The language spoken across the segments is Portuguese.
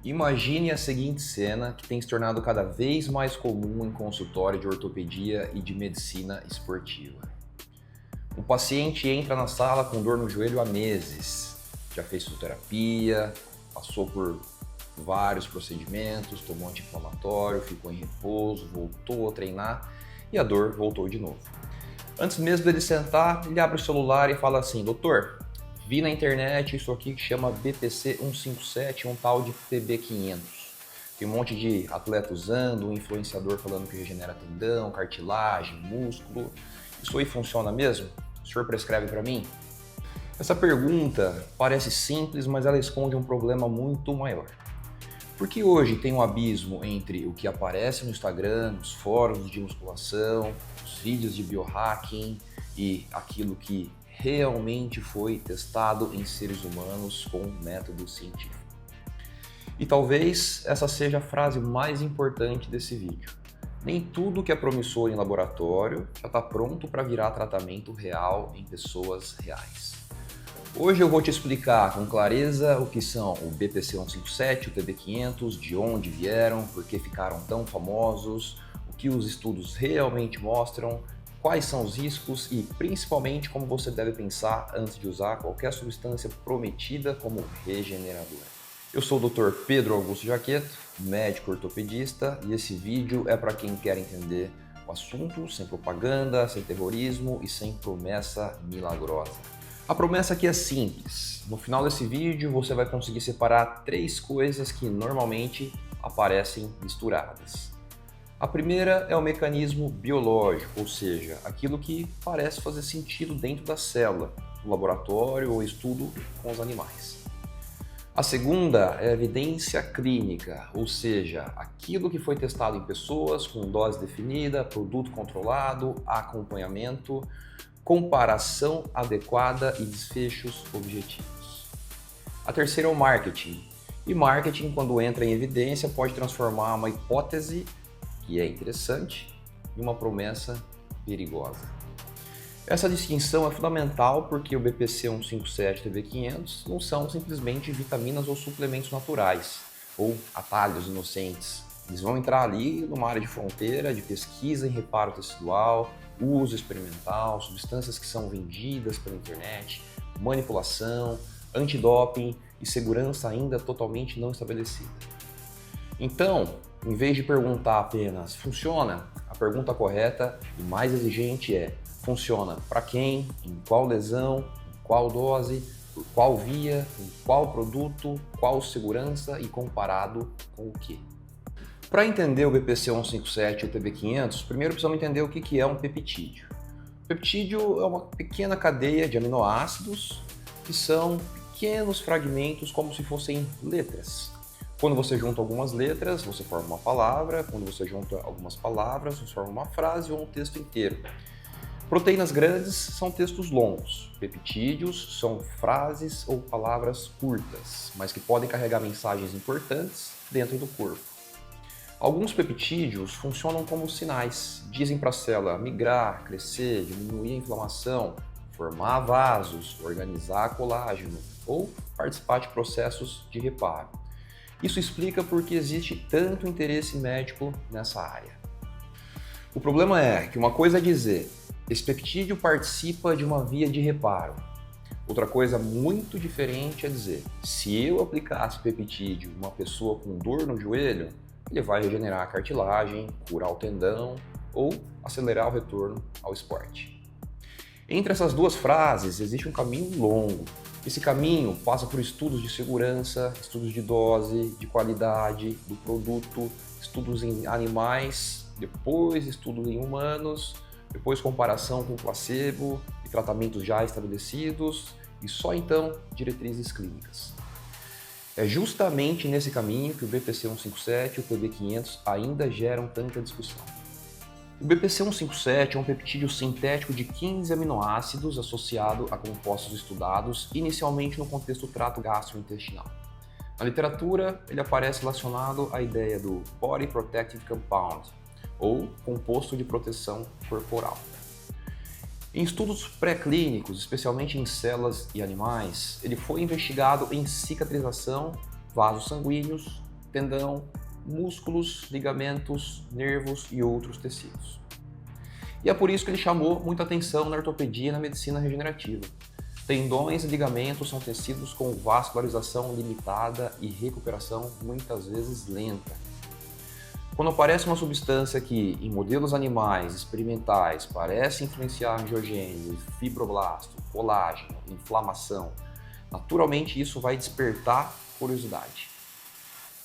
Imagine a seguinte cena que tem se tornado cada vez mais comum em consultório de ortopedia e de medicina esportiva. Um paciente entra na sala com dor no joelho há meses, já fez fisioterapia, passou por vários procedimentos, tomou anti-inflamatório, ficou em repouso, voltou a treinar e a dor voltou de novo. Antes mesmo dele sentar, ele abre o celular e fala assim: doutor, vi na internet isso aqui que chama BPC 157, um tal de PB500. Tem um monte de atleta usando, um influenciador falando que regenera tendão, cartilagem, músculo. Isso aí funciona mesmo? O senhor prescreve para mim? Essa pergunta parece simples, mas ela esconde um problema muito maior. Porque hoje tem um abismo entre o que aparece no Instagram, nos fóruns de musculação, os vídeos de biohacking e aquilo que realmente foi testado em seres humanos com método científico. E talvez essa seja a frase mais importante desse vídeo. Nem tudo que é promissor em laboratório já está pronto para virar tratamento real em pessoas reais. Hoje eu vou te explicar com clareza o que são o BPC 157, o TB500, de onde vieram, por que ficaram tão famosos, o que os estudos realmente mostram, quais são os riscos e, principalmente, como você deve pensar antes de usar qualquer substância prometida como regeneradora. Eu sou o Dr. Pedro Augusto Jaqueto, médico ortopedista, e esse vídeo é para quem quer entender o assunto sem propaganda, sem terrorismo e sem promessa milagrosa. A promessa aqui é simples. No final desse vídeo você vai conseguir separar três coisas que normalmente aparecem misturadas. A primeira é o mecanismo biológico, ou seja, aquilo que parece fazer sentido dentro da célula, no laboratório ou estudo com os animais. A segunda é a evidência clínica, ou seja, aquilo que foi testado em pessoas com dose definida, produto controlado, acompanhamento, comparação adequada e desfechos objetivos. A terceira é o marketing. E marketing, quando entra em evidência, pode transformar uma hipótese, que é interessante, em uma promessa perigosa. Essa distinção é fundamental porque o BPC 157 e o TB500 não são simplesmente vitaminas ou suplementos naturais, ou atalhos inocentes. Eles vão entrar ali numa área de fronteira de pesquisa em reparo tecidual, uso experimental, substâncias que são vendidas pela internet, manipulação, antidoping e segurança ainda totalmente não estabelecida. Então, em vez de perguntar apenas funciona, a pergunta correta e mais exigente é: funciona para quem, em qual lesão, em qual dose, por qual via, em qual produto, qual segurança e comparado com o quê? Para entender o BPC 157 e o TB500, primeiro precisamos entender o que é um peptídeo. O peptídeo é uma pequena cadeia de aminoácidos que são pequenos fragmentos como se fossem letras. Quando você junta algumas letras, você forma uma palavra. Quando você junta algumas palavras, você forma uma frase ou um texto inteiro. Proteínas grandes são textos longos. Peptídeos são frases ou palavras curtas, mas que podem carregar mensagens importantes dentro do corpo. Alguns peptídeos funcionam como sinais. Dizem para a célula migrar, crescer, diminuir a inflamação, formar vasos, organizar colágeno ou participar de processos de reparo. Isso explica por que existe tanto interesse médico nessa área. O problema é que uma coisa é dizer: esse peptídeo participa de uma via de reparo. Outra coisa muito diferente é dizer: se eu aplicasse peptídeo em uma pessoa com dor no joelho, ele vai regenerar a cartilagem, curar o tendão ou acelerar o retorno ao esporte. Entre essas duas frases existe um caminho longo. Esse caminho passa por estudos de segurança, estudos de dose, de qualidade do produto, estudos em animais, depois estudos em humanos, depois comparação com placebo e tratamentos já estabelecidos e só então diretrizes clínicas. É justamente nesse caminho que o BPC 157 e o TB500 ainda geram tanta discussão. O BPC 157 é um peptídeo sintético de 15 aminoácidos associado a compostos estudados inicialmente no contexto do trato gastrointestinal. Na literatura, ele aparece relacionado à ideia do Body Protective Compound, ou composto de proteção corporal. Em estudos pré-clínicos, especialmente em células e animais, ele foi investigado em cicatrização, vasos sanguíneos, tendão, músculos, ligamentos, nervos e outros tecidos. E é por isso que ele chamou muita atenção na ortopedia e na medicina regenerativa. Tendões e ligamentos são tecidos com vascularização limitada e recuperação muitas vezes lenta. Quando aparece uma substância que, em modelos animais experimentais, parece influenciar a angiogênese, fibroblasto, colágeno, inflamação, naturalmente isso vai despertar curiosidade.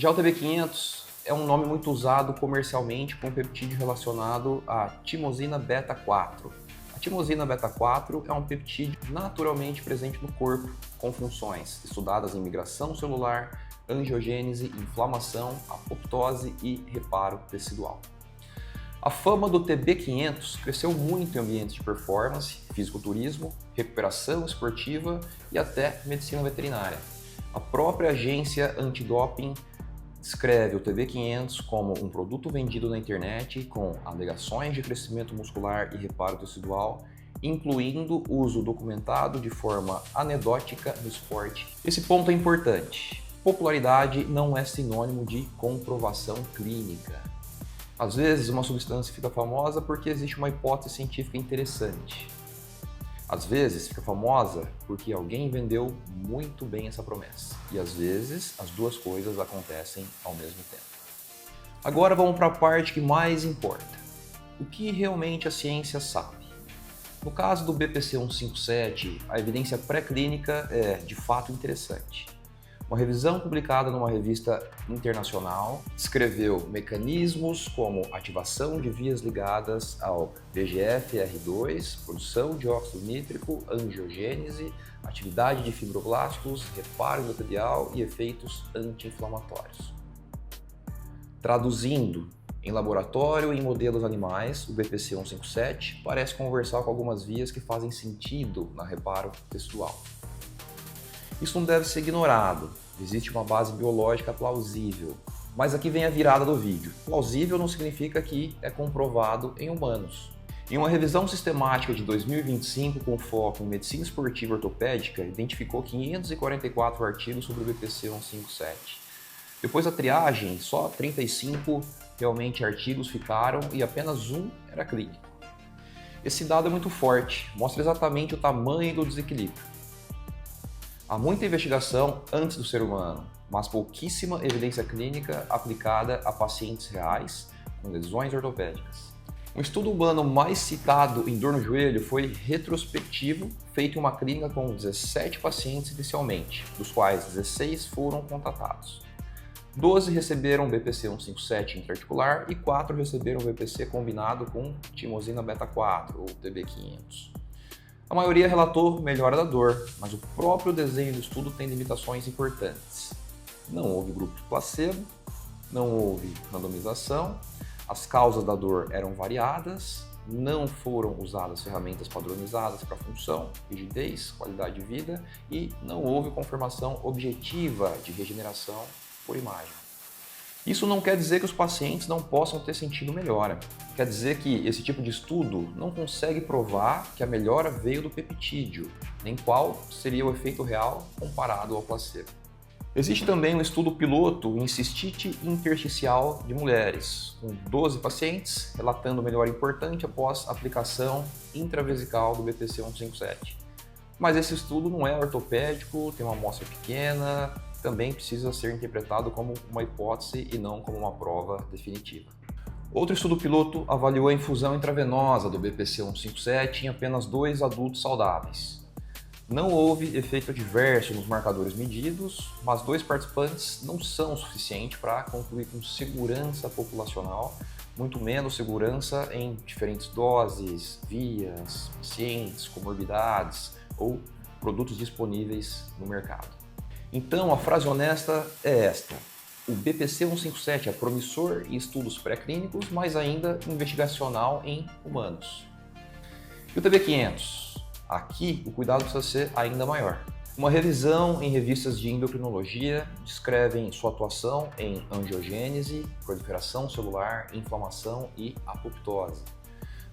Já o TB500 é um nome muito usado comercialmente para um peptídeo relacionado à timosina beta-4. A timosina beta-4 é um peptídeo naturalmente presente no corpo, com funções estudadas em migração celular, angiogênese, inflamação, apoptose e reparo tecidual. A fama do TB500 cresceu muito em ambientes de performance, fisiculturismo, recuperação esportiva e até medicina veterinária. A própria agência antidoping descreve o TB500 como um produto vendido na internet com alegações de crescimento muscular e reparo tecidual, incluindo uso documentado de forma anedótica no esporte. Esse ponto é importante. Popularidade não é sinônimo de comprovação clínica. Às vezes, uma substância fica famosa porque existe uma hipótese científica interessante. Às vezes, fica famosa porque alguém vendeu muito bem essa promessa. E às vezes, as duas coisas acontecem ao mesmo tempo. Agora vamos para a parte que mais importa. O que realmente a ciência sabe? No caso do BPC 157, a evidência pré-clínica é, de fato, interessante. Uma revisão publicada numa revista internacional descreveu mecanismos como ativação de vias ligadas ao VEGF-R2, produção de óxido nítrico, angiogênese, atividade de fibroblastos, reparo endotelial e efeitos anti-inflamatórios. Traduzindo, em laboratório e em modelos animais, o BPC 157 parece conversar com algumas vias que fazem sentido na reparo tecidual. Isso não deve ser ignorado, existe uma base biológica plausível. Mas aqui vem a virada do vídeo. Plausível não significa que é comprovado em humanos. Em uma revisão sistemática de 2025 com foco em medicina esportiva ortopédica, identificou 544 artigos sobre o BPC 157. Depois da triagem, só 35 realmente artigos ficaram e apenas um era clínico. Esse dado é muito forte, mostra exatamente o tamanho do desequilíbrio. Há muita investigação antes do ser humano, mas pouquíssima evidência clínica aplicada a pacientes reais com lesões ortopédicas. O estudo humano mais citado em dor no joelho foi retrospectivo, feito em uma clínica com 17 pacientes inicialmente, dos quais 16 foram contatados. 12 receberam BPC 157 intraarticular e 4 receberam BPC combinado com timosina beta-4, ou TB500. A maioria relatou melhora da dor, mas o próprio desenho do estudo tem limitações importantes. Não houve grupo de placebo, não houve randomização, as causas da dor eram variadas, não foram usadas ferramentas padronizadas para função, rigidez, qualidade de vida e não houve confirmação objetiva de regeneração por imagem. Isso não quer dizer que os pacientes não possam ter sentido melhora. Quer dizer que esse tipo de estudo não consegue provar que a melhora veio do peptídeo, nem qual seria o efeito real comparado ao placebo. Existe também um estudo piloto em cistite intersticial de mulheres, com 12 pacientes relatando melhora importante após aplicação intravesical do BPC 157. Mas esse estudo não é ortopédico, tem uma amostra pequena, também precisa ser interpretado como uma hipótese e não como uma prova definitiva. Outro estudo piloto avaliou a infusão intravenosa do BPC 157 em apenas 2 adultos saudáveis. Não houve efeito adverso nos marcadores medidos, mas 2 participantes não são suficientes para concluir com segurança populacional, muito menos segurança em diferentes doses, vias, pacientes, comorbidades ou produtos disponíveis no mercado. Então, a frase honesta é esta: o BPC 157 é promissor em estudos pré-clínicos, mas ainda investigacional em humanos. E o TB500? Aqui, o cuidado precisa ser ainda maior. Uma revisão em revistas de endocrinologia descrevem sua atuação em angiogênese, proliferação celular, inflamação e apoptose.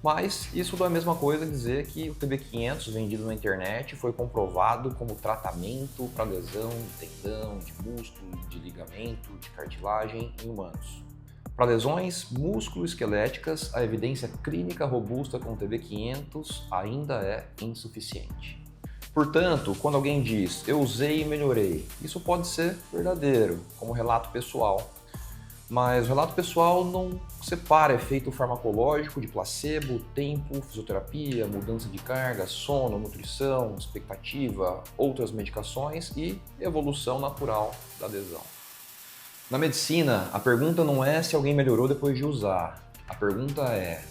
Mas isso não é a mesma coisa dizer que o TB500 vendido na internet foi comprovado como tratamento para lesão de tendão, de músculo, de ligamento, de cartilagem em humanos. Para lesões músculo-esqueléticas, a evidência clínica robusta com o TB500 ainda é insuficiente. Portanto, quando alguém diz "eu usei e melhorei", isso pode ser verdadeiro, como relato pessoal. Mas o relato pessoal não separa efeito farmacológico de placebo, tempo, fisioterapia, mudança de carga, sono, nutrição, expectativa, outras medicações e evolução natural da lesão. Na medicina, a pergunta não é se alguém melhorou depois de usar. A pergunta é: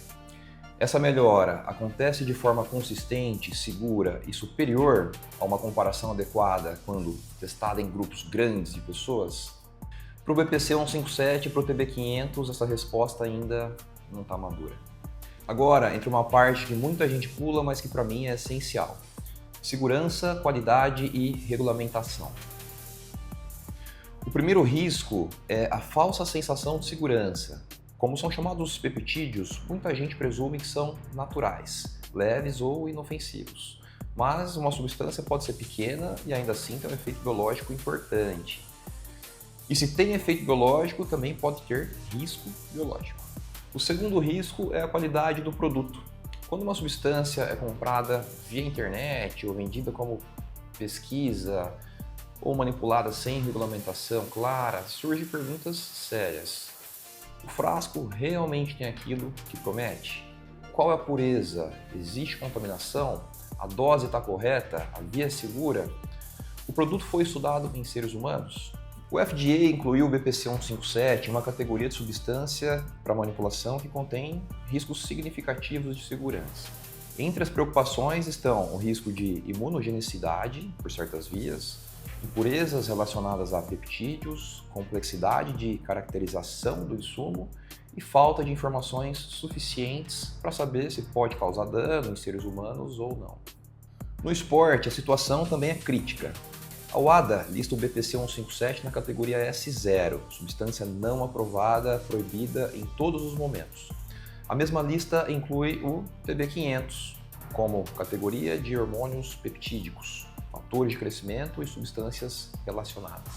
essa melhora acontece de forma consistente, segura e superior a uma comparação adequada quando testada em grupos grandes de pessoas? Para o BPC 157 e para o TB500, essa resposta ainda não está madura. Agora, entre uma parte que muita gente pula, mas que para mim é essencial: segurança, qualidade e regulamentação. O primeiro risco é a falsa sensação de segurança. Como são chamados os peptídeos, muita gente presume que são naturais, leves ou inofensivos. Mas uma substância pode ser pequena e ainda assim ter um efeito biológico importante. E se tem efeito biológico, também pode ter risco biológico. O segundo risco é a qualidade do produto. Quando uma substância é comprada via internet ou vendida como pesquisa ou manipulada sem regulamentação clara, surgem perguntas sérias. O frasco realmente tem aquilo que promete? Qual é a pureza? Existe contaminação? A dose está correta? A via é segura? O produto foi estudado em seres humanos? O FDA incluiu o BPC 157 em uma categoria de substância para manipulação que contém riscos significativos de segurança. Entre as preocupações estão o risco de imunogenicidade por certas vias, impurezas relacionadas a peptídeos, complexidade de caracterização do insumo e falta de informações suficientes para saber se pode causar dano em seres humanos ou não. No esporte, a situação também é crítica. A UADA lista o BPC 157 na categoria S0, substância não aprovada, proibida em todos os momentos. A mesma lista inclui o TB500 como categoria de hormônios peptídicos, fatores de crescimento e substâncias relacionadas.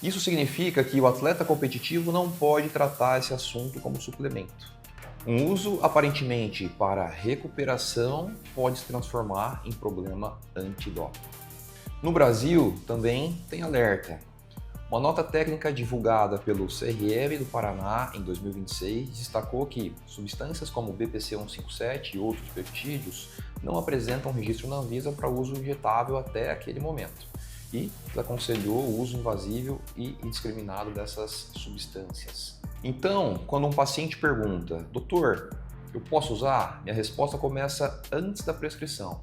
Isso significa que o atleta competitivo não pode tratar esse assunto como suplemento. Um uso aparentemente para recuperação pode se transformar em problema antidoping. No Brasil, também tem alerta. Uma nota técnica divulgada pelo CRM do Paraná em 2026 destacou que substâncias como o BPC 157 e outros peptídeos não apresentam registro na Anvisa para uso injetável até aquele momento e desaconselhou o uso invasivo e indiscriminado dessas substâncias. Então, quando um paciente pergunta: "Doutor, eu posso usar?", minha resposta começa antes da prescrição.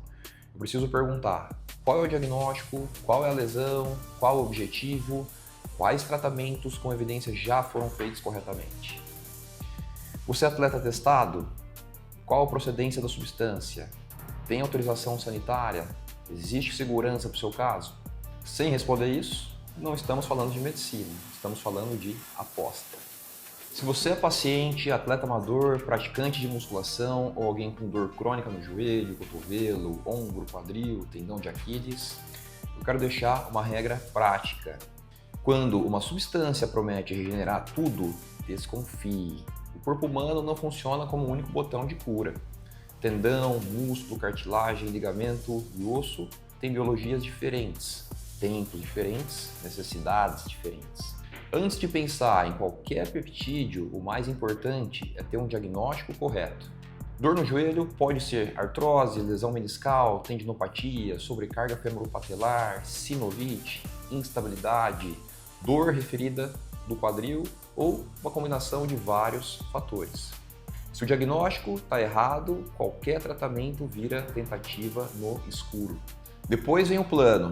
Eu preciso perguntar: qual é o diagnóstico, qual é a lesão, qual é o objetivo, quais tratamentos com evidência já foram feitos corretamente. Você é atleta testado? Qual a procedência da substância? Tem autorização sanitária? Existe segurança para o seu caso? Sem responder isso, não estamos falando de medicina, estamos falando de aposta. Se você é paciente, atleta amador, praticante de musculação ou alguém com dor crônica no joelho, cotovelo, ombro, quadril, tendão de Aquiles, eu quero deixar uma regra prática. Quando uma substância promete regenerar tudo, desconfie. O corpo humano não funciona como um único botão de cura. Tendão, músculo, cartilagem, ligamento e osso têm biologias diferentes, tempos diferentes, necessidades diferentes. Antes de pensar em qualquer peptídeo, o mais importante é ter um diagnóstico correto. Dor no joelho pode ser artrose, lesão meniscal, tendinopatia, sobrecarga femoropatelar, sinovite, instabilidade, dor referida do quadril ou uma combinação de vários fatores. Se o diagnóstico está errado, qualquer tratamento vira tentativa no escuro. Depois vem o plano.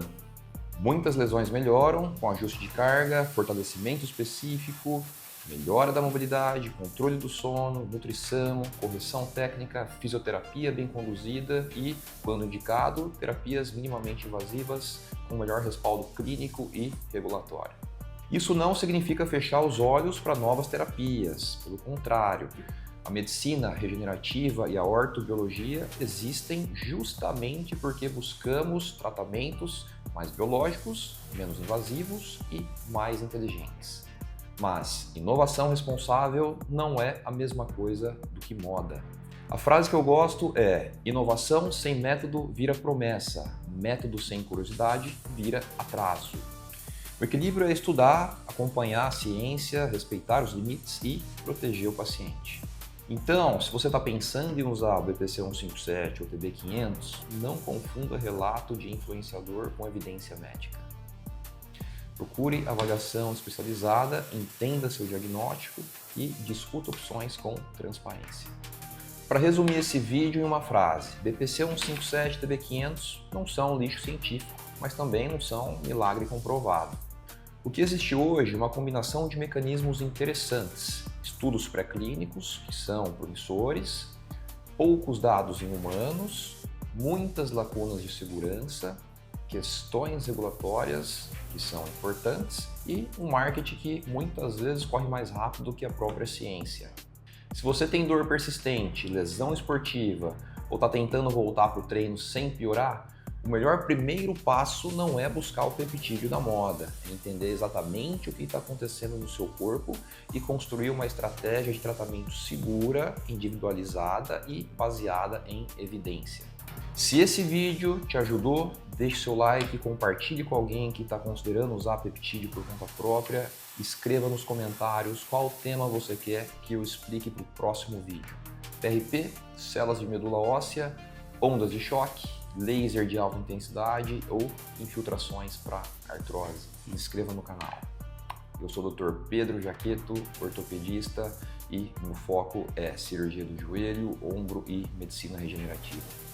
Muitas lesões melhoram com ajuste de carga, fortalecimento específico, melhora da mobilidade, controle do sono, nutrição, correção técnica, fisioterapia bem conduzida e, quando indicado, terapias minimamente invasivas com melhor respaldo clínico e regulatório. Isso não significa fechar os olhos para novas terapias, pelo contrário. A medicina regenerativa e a ortobiologia existem justamente porque buscamos tratamentos mais biológicos, menos invasivos e mais inteligentes. Mas inovação responsável não é a mesma coisa do que moda. A frase que eu gosto é: inovação sem método vira promessa, método sem curiosidade vira atraso. O equilíbrio é estudar, acompanhar a ciência, respeitar os limites e proteger o paciente. Então, se você está pensando em usar o BPC 157 ou TB500, não confunda relato de influenciador com evidência médica. Procure avaliação especializada, entenda seu diagnóstico e discuta opções com transparência. Para resumir esse vídeo em uma frase, BPC 157 e TB500 não são lixo científico, mas também não são milagre comprovado. O que existe hoje é uma combinação de mecanismos interessantes, estudos pré-clínicos, que são promissores, poucos dados em humanos, muitas lacunas de segurança, questões regulatórias que são importantes e um marketing que muitas vezes corre mais rápido do que a própria ciência. Se você tem dor persistente, lesão esportiva ou está tentando voltar para o treino sem piorar, o melhor primeiro passo não é buscar o peptídeo da moda, é entender exatamente o que está acontecendo no seu corpo e construir uma estratégia de tratamento segura, individualizada e baseada em evidência. Se esse vídeo te ajudou, deixe seu like, compartilhe com alguém que está considerando usar peptídeo por conta própria, escreva nos comentários qual tema você quer que eu explique para o próximo vídeo. PRP, células de medula óssea, ondas de choque, laser de alta intensidade ou infiltrações para artrose. Se inscreva no canal. Eu sou o Dr. Pedro Jaqueto, ortopedista, e meu foco é cirurgia do joelho, ombro e medicina regenerativa.